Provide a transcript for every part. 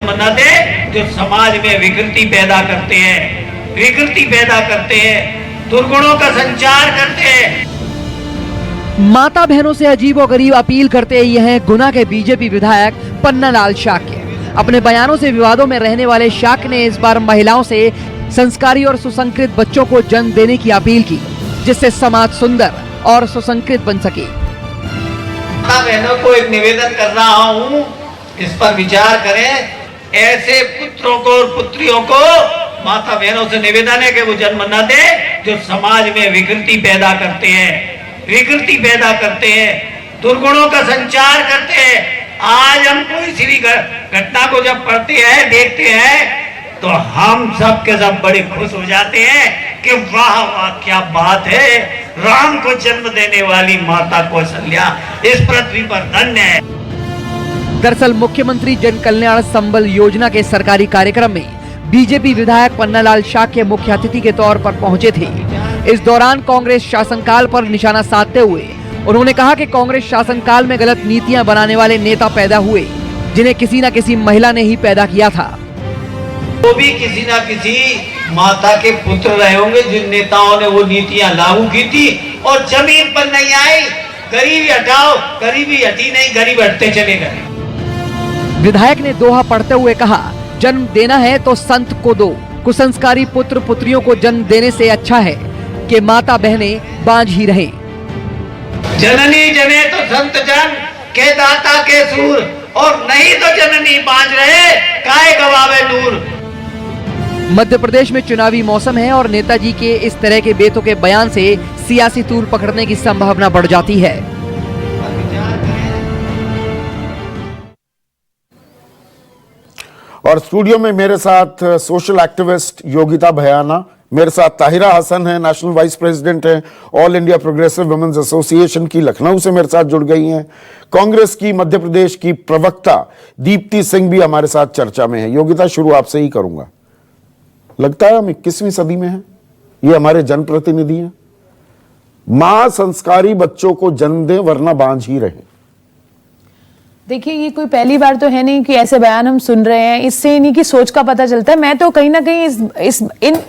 बनाते जो समाज में विकृति पैदा करते हैं, दुर्गुणों का संचार करते हैं। माता बहनों से अजीबोगरीब अपील करते ये हैं गुना के बीजेपी विधायक पन्नालाल शाक्य। अपने बयानों से विवादों में रहने वाले शाक्य ने इस बार महिलाओं से संस्कारी और सुसंस्कृत बच्चों को जन्म देने की अपील की, जिससे समाज सुंदर और सुसंस्कृत बन सके। माता बहनों को एक निवेदन कर रहा हूँ, इस पर विचार करें। ऐसे पुत्रों को और पुत्रियों को माता बहनों से निवेदन है कि वो जन्म न दे जो समाज में विकृति पैदा करते हैं, दुर्गुणों का संचार करते हैं। आज हम कोई सी भी घटना को जब पढ़ते हैं, देखते हैं, तो हम सब के सब बड़े खुश हो जाते हैं कि वाह वाह क्या बात है, राम को जन्म देने वाली माता कौशल्या इस पृथ्वी पर धन्य है। दरअसल मुख्यमंत्री जन कल्याण संबल योजना के सरकारी कार्यक्रम में बीजेपी विधायक पन्नालाल शाक्य मुख्य अतिथि के तौर पर पहुंचे थे। इस दौरान कांग्रेस शासनकाल पर निशाना साधते हुए उन्होंने कहा कि कांग्रेस शासनकाल में गलत नीतियां बनाने वाले नेता पैदा हुए, जिन्हें किसी न किसी महिला ने ही पैदा किया था। वो भी किसी न किसी माता के पुत्र रहे होंगे जिन नेताओं ने वो नीतियां लागू की थी और जमीन पर नहीं आई। गरीबी हटाओ, गरीबी हटी नहीं, गरीब हटते चले गए। विधायक ने दोहा पढ़ते हुए कहा, जन्म देना है तो संत को दो, कुसंस्कारी पुत्र पुत्रियों को जन्म देने से अच्छा है कि माता बहनें बांझ ही रहें। जननी जने तो संत जन के दाता के सूर, और नहीं तो जननी बांझ रहे काहे गवावे नूर। मध्य प्रदेश में चुनावी मौसम है और नेताजी के इस तरह के बेतुके बयान से सियासी तूल पकड़ने की संभावना बढ़ जाती है। और स्टूडियो में मेरे साथ सोशल एक्टिविस्ट योगिता भयाना, मेरे साथ ताहिरा हसन है, नेशनल वाइस प्रेसिडेंट है all India progressive women's association की, लखनऊ से मेरे साथ जुड़ गई हैं। कांग्रेस की मध्य प्रदेश की प्रवक्ता दीप्ति सिंह भी हमारे साथ चर्चा में है। योगिता, शुरू आपसे ही करूंगा। लगता है हम 21वीं सदी में हैं, ये हमारे जनप्रतिनिधि हैं। मां संस्कारी बच्चों को जन्म दें वरना बांझ ही रहे। देखिए, ये कोई पहली बार तो है नहीं कि ऐसे बयान हम सुन रहे हैं। इससे इन्हीं की सोच का पता चलता है। मैं तो कहीं ना कहीं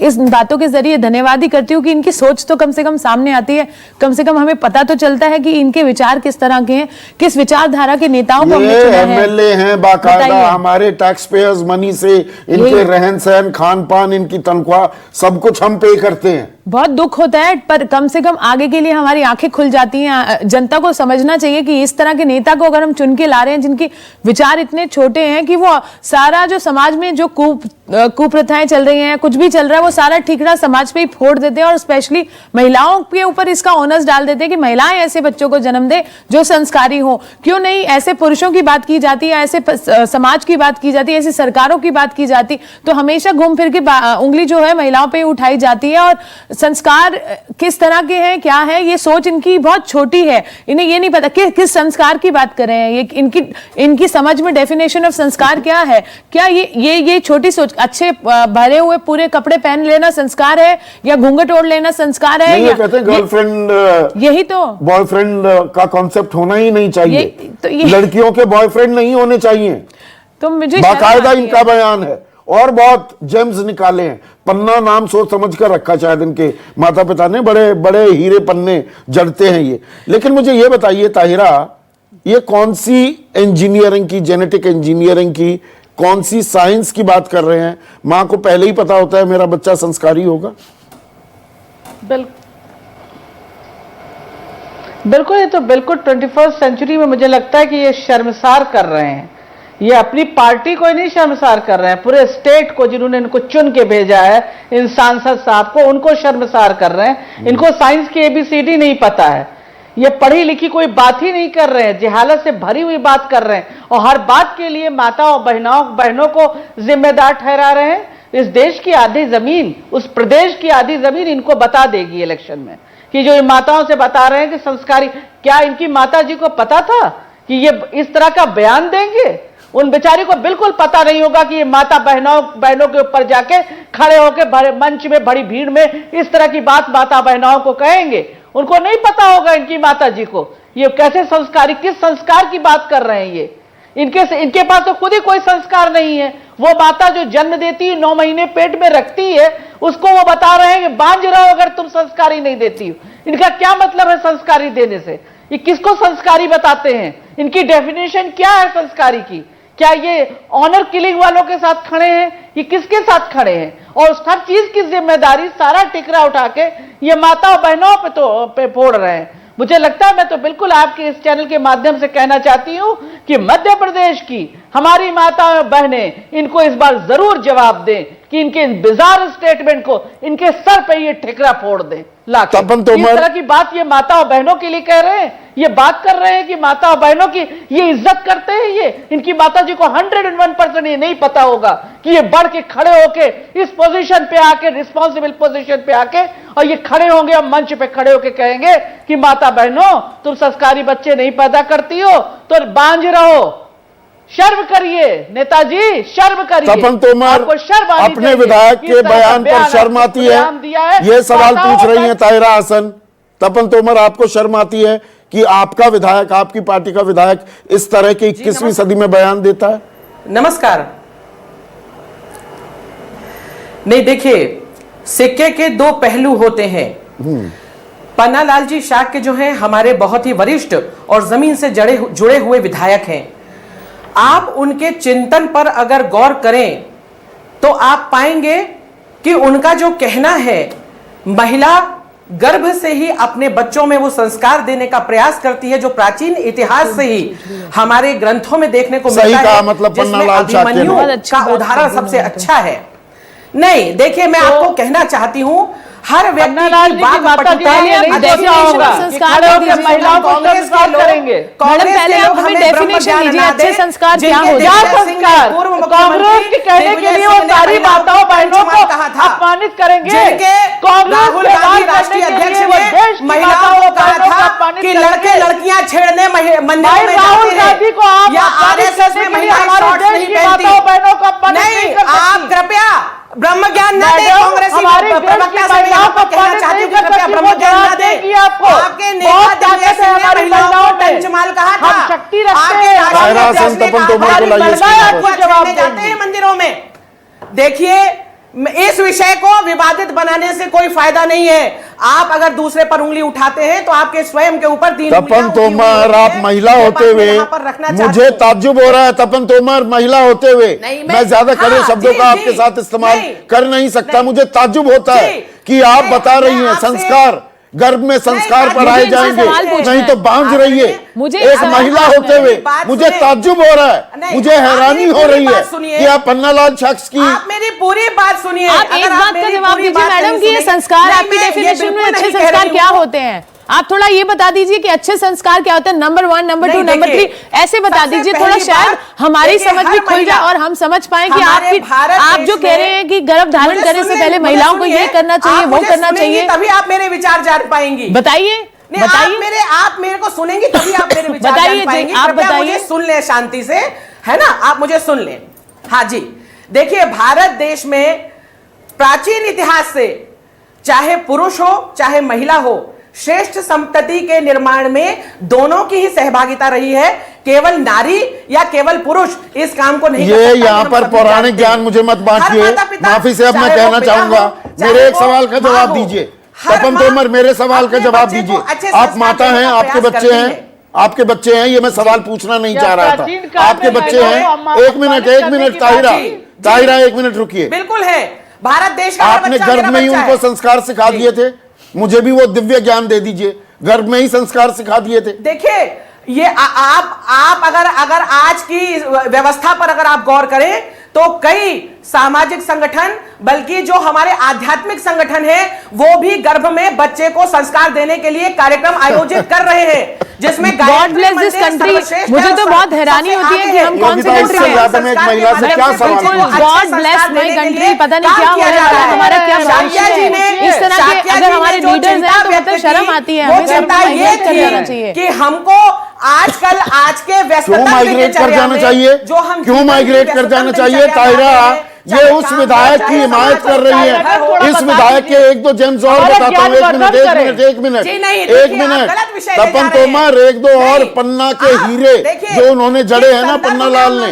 इस बातों के जरिए धन्यवाद ही करती हूँ कि इनकी सोच तो कम से कम सामने आती है। कम से कम हमें पता तो चलता है कि इनके विचार किस तरह के हैं, किस विचारधारा के नेताओं को हमने चुना है। एमएलए हैं बाकायदा, हमारे टैक्स पेयर्स मनी से इनके रहन सहन, खान पान, इनकी तनख्वाह सब कुछ हम पे करते हैं। बहुत दुख होता है, पर कम से कम आगे के लिए हमारी आंखें खुल जाती हैं। जनता को समझना चाहिए कि इस तरह के नेता को अगर हम चुन के ला रहे हैं जिनके विचार इतने छोटे हैं कि वो सारा जो समाज में जो कुप्रथाएं चल रही हैं, कुछ भी चल रहा है, वो सारा ठीकरा समाज पे ही फोड़ देते हैं और स्पेशली महिलाओं के ऊपर इसका ओनस डाल देते हैं कि महिलाएं ऐसे बच्चों को जन्म दे जो संस्कारी हो। क्यों नहीं ऐसे पुरुषों की बात की जाती है, ऐसे समाज की बात की जाती है, ऐसी सरकारों की बात की जाती, तो हमेशा घूम फिर के उंगली जो है महिलाओं पे उठाई जाती है। और संस्कार किस तरह के हैं, क्या है, ये सोच इनकी बहुत छोटी है। इन्हें ये नहीं पता कि किस संस्कार की बात कर रहे हैं। ये इनकी समझ में डेफिनेशन ऑफ संस्कार क्या है। क्या ये छोटी सोच, अच्छे भरे हुए पूरे कपड़े पहन लेना संस्कार है या घूंघट ओढ़ लेना संस्कार है? ये कहते हैं गर्लफ्रेंड, यही तो बॉयफ्रेंड का कॉन्सेप्ट होना ही नहीं चाहिए। लड़कियों के बॉयफ्रेंड नहीं होने चाहिए। तो मुझे बाकायदा इनका बयान है और बहुत जेम्स निकाले हैं। पन्ना नाम सोच समझ कर रखा शायद इनके माता पिता ने, बड़े बड़े हीरे पन्ने जड़ते हैं ये। लेकिन मुझे ये बताइए ताहिरा, ये कौन सी इंजीनियरिंग की, जेनेटिक इंजीनियरिंग की, कौन सी साइंस की बात कर रहे हैं? मां को पहले ही पता होता है मेरा बच्चा संस्कारी होगा। बिल्कुल, ये तो बिल्कुल 21st सेंचुरी में मुझे लगता है कि ये शर्मसार कर रहे हैं। ये अपनी पार्टी को ही नहीं शर्मसार कर रहे हैं, पूरे स्टेट को जिन्होंने इनको चुन के भेजा है, इन सांसद साहब को, उनको शर्मसार कर रहे हैं। इनको साइंस की ABCD नहीं पता है, ये पढ़ी लिखी कोई बात ही नहीं कर रहे हैं, जहालत से भरी हुई बात कर रहे हैं और हर बात के लिए माता और बहनों को जिम्मेदार ठहरा रहे हैं। इस देश की आधी जमीन, उस प्रदेश की आधी जमीन इनको बता देगी इलेक्शन में कि जो माताओं से बता रहे हैं कि संस्कारी, क्या इनकी माता जी को पता था कि ये इस तरह का बयान देंगे? उन बेचारी को बिल्कुल पता नहीं होगा कि ये माता बहनों के ऊपर जाके खड़े होकर मंच में बड़ी भीड़ में इस तरह की बात माता बहनों को कहेंगे। उनको नहीं पता होगा इनकी माता जी को ये कैसे संस्कारी, किस संस्कार की बात कर रहे हैं। इनके पास तो खुद ही कोई संस्कार नहीं है। वो माता जो जन्म देती है, 9 महीने पेट में रखती है, उसको वो बता रहे हैं कि बांझ रहो अगर तुम संस्कारी नहीं देती हो। इनका क्या मतलब है संस्कारी देने से? ये किसको संस्कारी बताते हैं? इनकी डेफिनेशन क्या है संस्कारी की? क्या ये ऑनर किलिंग वालों के साथ खड़े हैं? ये किसके साथ खड़े हैं? और हर चीज की जिम्मेदारी, सारा टिकरा उठा के ये माता और बहनों पे फोड़ रहे हैं। मुझे लगता है, मैं तो बिल्कुल आपके इस चैनल के माध्यम से कहना चाहती हूं कि मध्य प्रदेश की हमारी माताएं और बहनें इनको इस बार जरूर जवाब दें कि इनके बिजार स्टेटमेंट को इनके सर पे ये ठिकरा फोड़ दें लाके। इस तरह की बात ये माता और बहनों के लिए कह रहे हैं, ये बात कर रहे हैं कि माता और बहनों की ये इज्जत करते हैं। ये इनकी माता जी को 101% ये नहीं पता होगा कि ये बढ़ के खड़े होके इस पोजीशन पे आके, रिस्पॉन्सिबल पोजीशन पे आके, और ये खड़े होंगे और मंच पे खड़े होके कहेंगे कि माता बहनों तुम संस्कारी बच्चे नहीं पैदा करती हो तो बांझ रहो। शर्म करिए नेताजी, शर्म करिए। तपन तोमर अपने विधायक के बयान पर शर्म आती है, ये सवाल पूछ रही हैं ताहिरा हसन। तपन तोमर, आपको शर्म आती है कि आपका विधायक, आपकी पार्टी का विधायक इस तरह के 21वीं सदी में बयान देता है? नमस्कार। नहीं, देखिए, सिक्के के 2 पहलू होते हैं। पन्नालाल जी शाक्य जो हैं हमारे बहुत ही वरिष्ठ और जमीन से जुड़े हुए विधायक हैं। आप उनके चिंतन पर अगर गौर करें तो आप पाएंगे कि उनका जो कहना है, महिला गर्भ से ही अपने बच्चों में वो संस्कार देने का प्रयास करती है, जो प्राचीन इतिहास से ही हमारे ग्रंथों में देखने को मिलता है, मतलब जिसमें अभिमन्यु का उदाहरण सबसे अच्छा है। नहीं, देखिए, मैं आपको कहना चाहती हूं, हर व्यक्ति की वाक्पटुता संस्कार महिलाओं को संस्कार करेंगे। पहले आप हमें डेफिनेशन दीजिए, अच्छे संस्कार क्या होते हैं? कांग्रेस के कहने के लिए वो सारी माताओं बहनों को अपमानित करेंगे। राहुल गांधी राष्ट्रीय अध्यक्ष ने महिलाओं को कहा था कि लड़के लड़कियां छेड़ने मंदिरों में जाते हैं या आरएसएस में महिलाएं शॉर्ट्स नहीं पहनती। नहीं, आप कृपया ब्रह्म ज्ञान न दें। कांग्रेसी प्रवक्ता से मैं आपको कहना चाहती हूँ कि कृपया ब्रह्म ज्ञान न दें। आपके नेता दिग्विजय सिंह ने महिलाओं को पंचमाल कहा था। आपके राष्ट्रीय अध्यक्ष ने कहा जाते हैं मंदिरों में। देखिए, इस विषय को विवादित बनाने से कोई फायदा नहीं है। आप अगर दूसरे पर उंगली उठाते हैं तो आपके स्वयं के ऊपर 3 तपन तोमर, आप महिला होते हुए मुझे ताज्जुब हो रहा है। तपन तोमर, महिला होते हुए मैं ज्यादा कड़े शब्दों का आपके साथ इस्तेमाल कर नहीं सकता। मुझे ताज्जुब होता है कि आप बता रही हैं संस्कार, गर्भ में संस्कार पढ़ाए जाएंगे, नहीं तो बांझ रही है। एक महिला होते हुए मुझे ताज्जुब हो रहा है, मुझे हैरानी हो रही है कि आप पन्नालाल शख्स की। आप मेरी पूरी बात सुनिए। आप एक बात का जवाब दीजिए मैडम कि ये संस्कार आपकी डेफिनेशन में अच्छे संस्कार क्या होते हैं? आप थोड़ा ये बता दीजिए कि अच्छे संस्कार क्या होते हैं। नंबर 1, नंबर 2, नंबर 3 ऐसे बता दीजिए, थोड़ा शायद हमारी समझ भी खुल जाए और हम समझ पाए कि आप जो कह रहे हैं कि गर्भ धारण करने से पहले महिलाओं को ये करना चाहिए, वो करना चाहिए, तभी आप मेरे विचार जान पाएंगी। बताइए, आप मेरे को सुनेंगी तभी आप मेरे विचार जान पाएंगी। आप बताइए, सुन ले शांति से, है ना? आप मुझे सुन लें। हाँ जी, देखिए, भारत देश में प्राचीन इतिहास से चाहे पुरुष हो चाहे महिला हो, श्रेष्ठ संतति के निर्माण में दोनों की ही सहभागिता रही है। केवल नारी या केवल पुरुष इस काम को नहीं कर सकता। ये यहाँ पर पौराणिक ज्ञान मुझे मत बांटिए, माफी से अब मैं कहना चाहूंगा, मेरे एक सवाल का जवाब दीजिए। तपन तोमर, मेरे सवाल का जवाब दीजिए। आप माता हैं, आपके बच्चे हैं, आपके बच्चे हैं, ये मैं सवाल पूछना नहीं चाह रहा था। आपके बच्चे हैं। एक मिनट ताहिरा, 1 मिनट रुकिए। बिल्कुल है, भारत देश का आपने गर्भ में ही उनको संस्कार सिखा दिए थे, मुझे भी वो दिव्य ज्ञान दे दीजिए। गर्भ में ही संस्कार सिखा दिए थे। देखिए, ये आप अगर आज की व्यवस्था पर अगर आप गौर करें तो कई सामाजिक संगठन, बल्कि जो हमारे आध्यात्मिक संगठन हैं, वो भी गर्भ में बच्चे को संस्कार देने के लिए कार्यक्रम आयोजित कर रहे हैं, जिसमें गॉड ब्लेस दिस कंट्री। मुझे तो बहुत हैरानी होती है कि हम कौन से कंट्री में, एक महिला से क्या सवाल? गॉड ब्लेस माय कंट्री, पता नहीं क्या हो रहा है, हमारा क्या भविष्य है। इस तरह के अगर हमारे लीडर्स हैं तो मतलब शर्म आती है। वो चिंता ये थी कि हमको आजकल आज के व्यस्तता क्यों माइग्रेट कर जाना चाहिए? क्यों माइग्रेट कर जाना चाहिए ताहिरा? ये उस विधायक की हिमायत कर रही है। इस विधायक के एक दो जेम्स और बताता हूँ, एक मिनट तपन तोमर, एक दो और पन्ना के हीरे जो उन्होंने जड़े हैं ना, पन्ना लाल ने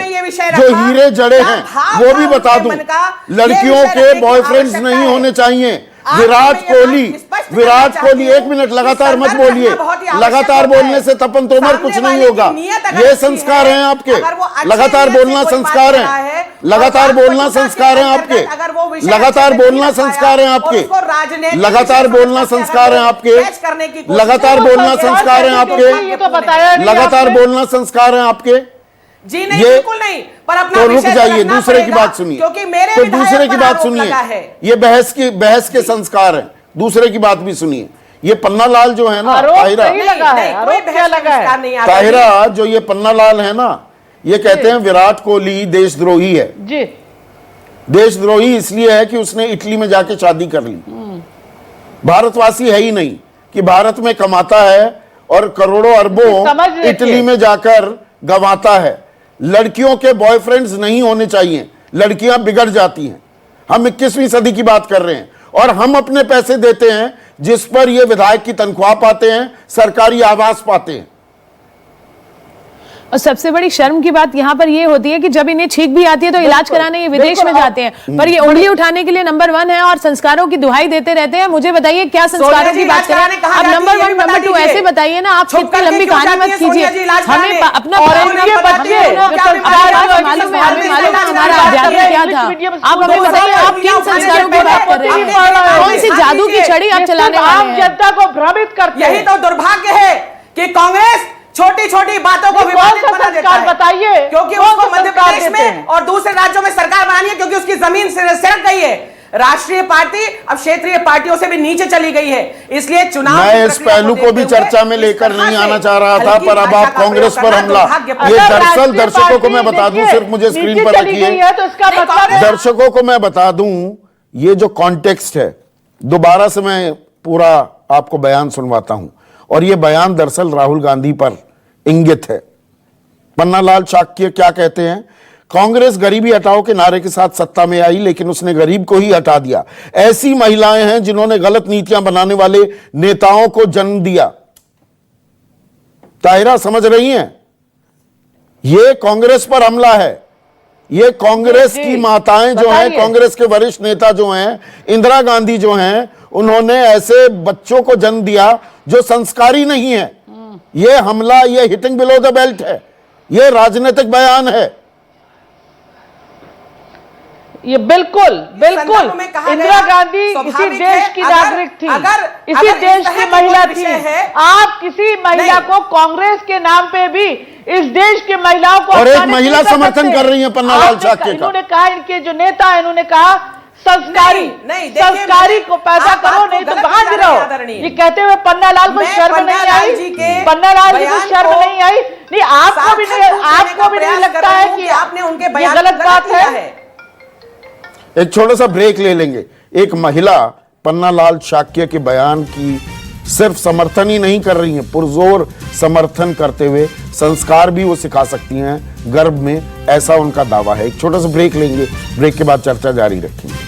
जो हीरे जड़े हैं वो भी बता दूं। लड़कियों के बॉयफ्रेंड्स नहीं होने चाहिए। विराट कोहली, एक मिनट, लगातार मत बोलिए, लगातार बोलने से तपन तोमर कुछ नहीं होगा। ये संस्कार हैं आपके, लगातार बोलना संस्कार है, लगातार बोलना संस्कार है आपके, लगातार बोलना संस्कार है आपके, लगातार बोलना संस्कार है आपके, लगातार बोलना संस्कार है आपके, लगातार बोलना संस्कार है आपके। जी नहीं, बिल्कुल नहीं, पर अपना तो रुक जाइए, दूसरे की बात सुनिए, क्योंकि मेरे तो दूसरे की बात सुनिए, ये बहस के संस्कार हैं। दूसरे की बात भी सुनिए। ये पन्ना लाल जो है ना, ताहिरा, जो ये पन्ना लाल है ना, ये कहते हैं विराट कोहली देशद्रोही है जी। देशद्रोही इसलिए है कि उसने इटली में जाके शादी कर ली। भारतवासी है ही नहीं कि भारत में कमाता है और करोड़ों अरबों इटली में जाकर गंवाता है। लड़कियों के बॉयफ्रेंड्स नहीं होने चाहिए, लड़कियां बिगड़ जाती हैं। हम 21वीं सदी की बात कर रहे हैं और हम अपने पैसे देते हैं जिस पर ये विधायक की तनख्वाह पाते हैं, सरकारी आवास पाते हैं। और सबसे बड़ी शर्म की बात यहाँ पर ये होती है कि जब इन्हें छींक भी आती है तो इलाज कराने ये विदेश में जाते हैं, पर ये उंगली उठाने के लिए नंबर 1 है और संस्कारों की दुहाई देते रहते हैं। मुझे बताइए क्या संस्कारों की बात करें आप? नंबर 1 नंबर 2 ऐसे बताइए ना, आप कितनी लंबी कहानी मत कीजिए। हमें अपना हमारा अध्यात्म क्या था, आप हमें बताइए आप किन संस्कारों की बात कर रहे हैं? कौन सी जादू की छड़ी आप चलाने वाले हैं? जनता को भ्रमित करते हैं। यही तो दुर्भाग्य है कि कांग्रेस छोटी छोटी बातों को विवादित बना देता है। बताइए, क्योंकि उसको मध्य प्रदेश में और दूसरे राज्यों में सरकार बनानी है, क्योंकि उसकी जमीन सिरक गई है। राष्ट्रीय पार्टी अब क्षेत्रीय पार्टियों से भी नीचे चली गई है, इसलिए चुनाव मैं इस पहलू को भी चर्चा में लेकर नहीं आना चाह रहा था, पर अब आप कांग्रेस पर हमला। ये दरअसल दर्शकों को मैं बता दूं, सिर्फ मुझे स्क्रीन पर रखिए, दर्शकों को मैं बता दूं, ये जो कॉन्टेक्स्ट है, दोबारा से मैं पूरा आपको बयान सुनवाता हूं। और ये बयान दरअसल राहुल गांधी पर इंगित है। पन्नालाल शाक्य क्या कहते हैं? कांग्रेस गरीबी हटाओ के नारे के साथ सत्ता में आई, लेकिन उसने गरीब को ही हटा दिया। ऐसी महिलाएं हैं जिन्होंने गलत नीतियां बनाने वाले नेताओं को जन्म दिया। ताहिरा समझ रही हैं? ये कांग्रेस पर हमला है। ये कांग्रेस की माताएं जो हैं, कांग्रेस के वरिष्ठ नेता जो हैं, इंदिरा गांधी जो हैं, उन्होंने ऐसे बच्चों को जन्म दिया जो संस्कारी नहीं है। ये हमला, ये हिटिंग बिलो द बेल्ट है, ये राजनीतिक बयान है। ये बिल्कुल इंदिरा गांधी इसी देश की नागरिक थी, इसी देश की महिला थी। आप किसी महिला को कांग्रेस के नाम पे भी इस देश की महिलाओं को, और एक महिला समर्थन कर रही है पन्नालाल शाक्य का। इन्होंने कहा, इनके जो नेता है, इन्होंने कहा संस्कारी को पैदा करो, नहीं तो बांध रहो। ये कहते हुए पन्नालाल को शर्म नहीं आई? पन्नालाल जी को शर्म नहीं आई? नहीं, आपको भी नहीं लगता है कि आपने उनके बयान गलत बात है? एक छोटा सा ब्रेक ले लेंगे। एक महिला पन्नालाल शाक्य के बयान की सिर्फ समर्थन ही नहीं कर रही है, पुरजोर समर्थन करते हुए संस्कार भी वो सिखा सकती हैं गर्भ में, ऐसा उनका दावा है। एक छोटा सा ब्रेक लेंगे, ब्रेक के बाद चर्चा जारी रखेंगे।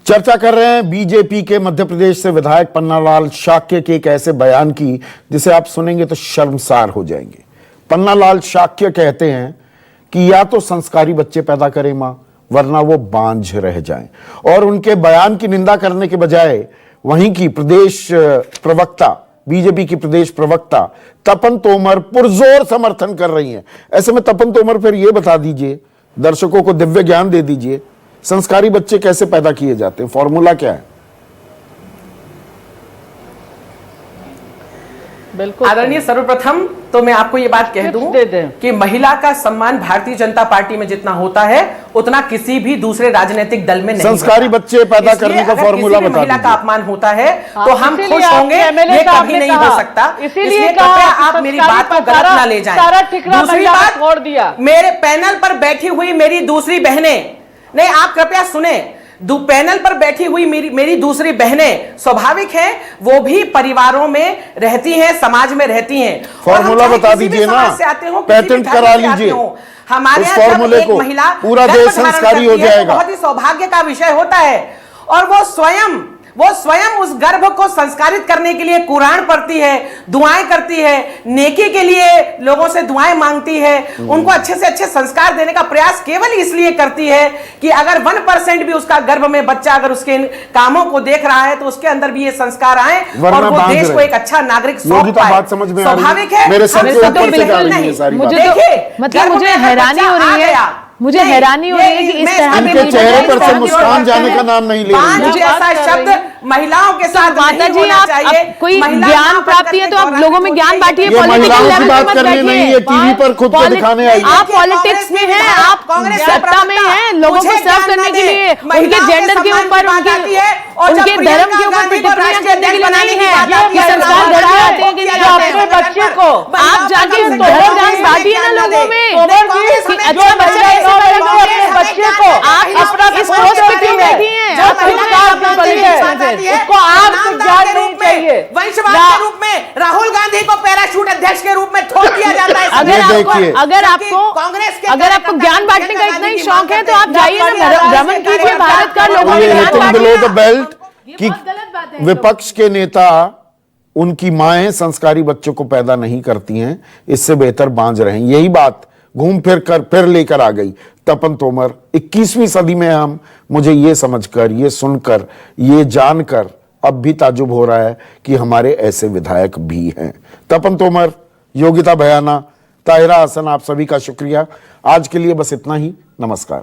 चर्चा कर रहे हैं बीजेपी के मध्य प्रदेश से विधायक पन्नालाल शाक्य के एक ऐसे बयान की जिसे आप सुनेंगे तो शर्मसार हो जाएंगे। पन्नालाल शाक्य कहते हैं कि या तो संस्कारी बच्चे पैदा करें मां, वरना वो बांझ रह जाएं। और उनके बयान की निंदा करने के बजाय वहीं की प्रदेश प्रवक्ता, बीजेपी की प्रदेश प्रवक्ता तपन तोमर पुरजोर समर्थन कर रही हैं। ऐसे में तपन तोमर फिर ये बता दीजिए, दर्शकों को दिव्य ज्ञान दे दीजिए, संस्कारी बच्चे कैसे पैदा किए जाते हैं, फॉर्मूला क्या है? बिल्कुल आदरणीय, सर्वप्रथम तो मैं आपको ये बात कह दूं कि महिला का सम्मान भारतीय जनता पार्टी में जितना होता है उतना किसी भी दूसरे राजनीतिक दल में नहीं। संस्कारी बच्चे पैदा करने का फॉर्मूला बता महिला का अपमान होता है तो हम खुश होंगे, ये कभी नहीं हो सकता। इसलिए कृपया आप मेरी बात को गलत ना ले जाएं। दूसरी बात छोड़ दिया, मेरे पैनल पर बैठी हुई मेरी दूसरी बहनें नहीं, आप कृपया सुने, पैनल पर बैठी हुई मेरी दूसरी बहनें स्वाभाविक है, वो भी परिवारों में रहती हैं, समाज में रहती हैं। फॉर्मूला बता दीजिए ना, पेटेंट करा लीजिए हमारे उस यहाँ जब फॉर्मूले एक को, महिला पूरा गर्भ देश धारण संस्कारी हो करती है, तो जाएगा। बहुत ही सौभाग्य का विषय होता है। और वो स्वयं उस गर्भ को संस्कारित करने के लिए कुरान पढ़ती है, दुआएं करती है, नेकी के लिए लोगों से दुआएं मांगती है, उनको अच्छे से अच्छे संस्कार देने का प्रयास केवल इसलिए करती है कि अगर 1% भी उसका गर्भ में बच्चा अगर उसके इन कामों को देख रहा है तो उसके अंदर भी ये संस्कार आए और वो देश को एक अच्छा नागरिक सौंप पाए। बात समझ में स्वाभाविक है, मेरे सर के तो ऊपर से जा रही है सारी मुझे बात। तो मतलब मुझे हैरानी हो रही है, मुझे हैरानी हो रही है कि इस तरह इनके चेहरे पर से मुस्कान जाने का नाम नहीं ले रही है। बांझ जैसा शब्द महिलाओं के साथ माता नहीं जी होना चाहिए। कोई महिला ज्ञान मां प्राप्ति है तो आप बनकर लोगों में ज्ञान बांटिए, ये महिलाओं की बात करने नहीं है, टीवी पर खुद को दिखाने आई है। आप पॉलिटिक्स में हैं, आप सत्ता में हैं, लोगों को सर्व करने के लिए, उनके जेंडर के ऊपर, उनके धर्म के ऊपर टिप्पणियां करने के लिए नहीं है कि संस्कार घर में आते हैं कि नहीं अपने बच्चे को आप जाके धर्म ज्ञान बांटिए ना लोगों में कि अच्छा बच्चा कैसे पैदा होगा, अपने बच्चे को आप इस पोस्ट पे क्यों बैठी हैं? जो संस्कार देती है, उसको आप ज्ञान नहीं चाहिए। वंशवाद के रूप में राहुल गांधी को पैराशूट अध्यक्ष के रूप में थोप दिया जाता है। अगर आपको ज्ञान बांटने का इतना ही शौक है तो आप जाइए ना, भ्रमण कीजिए भारत का, लोगों में ज्ञान बिलो द बेल्ट ये बहुत गलत बात है। विपक्ष के नेता उनकी माएं संस्कारी बच्चों को पैदा नहीं करती हैं, इससे बेहतर बांझ रहें। यही बात घूम फिर लेकर आ गई तपन तोमर। 21वीं सदी में हम, मुझे ये समझकर, ये सुनकर, ये जानकर अब भी ताजुब हो रहा है कि हमारे ऐसे विधायक भी हैं। तपन तोमर, योगिता भयाना, ताहिरा हसन, आप सभी का शुक्रिया। आज के लिए बस इतना ही। नमस्कार।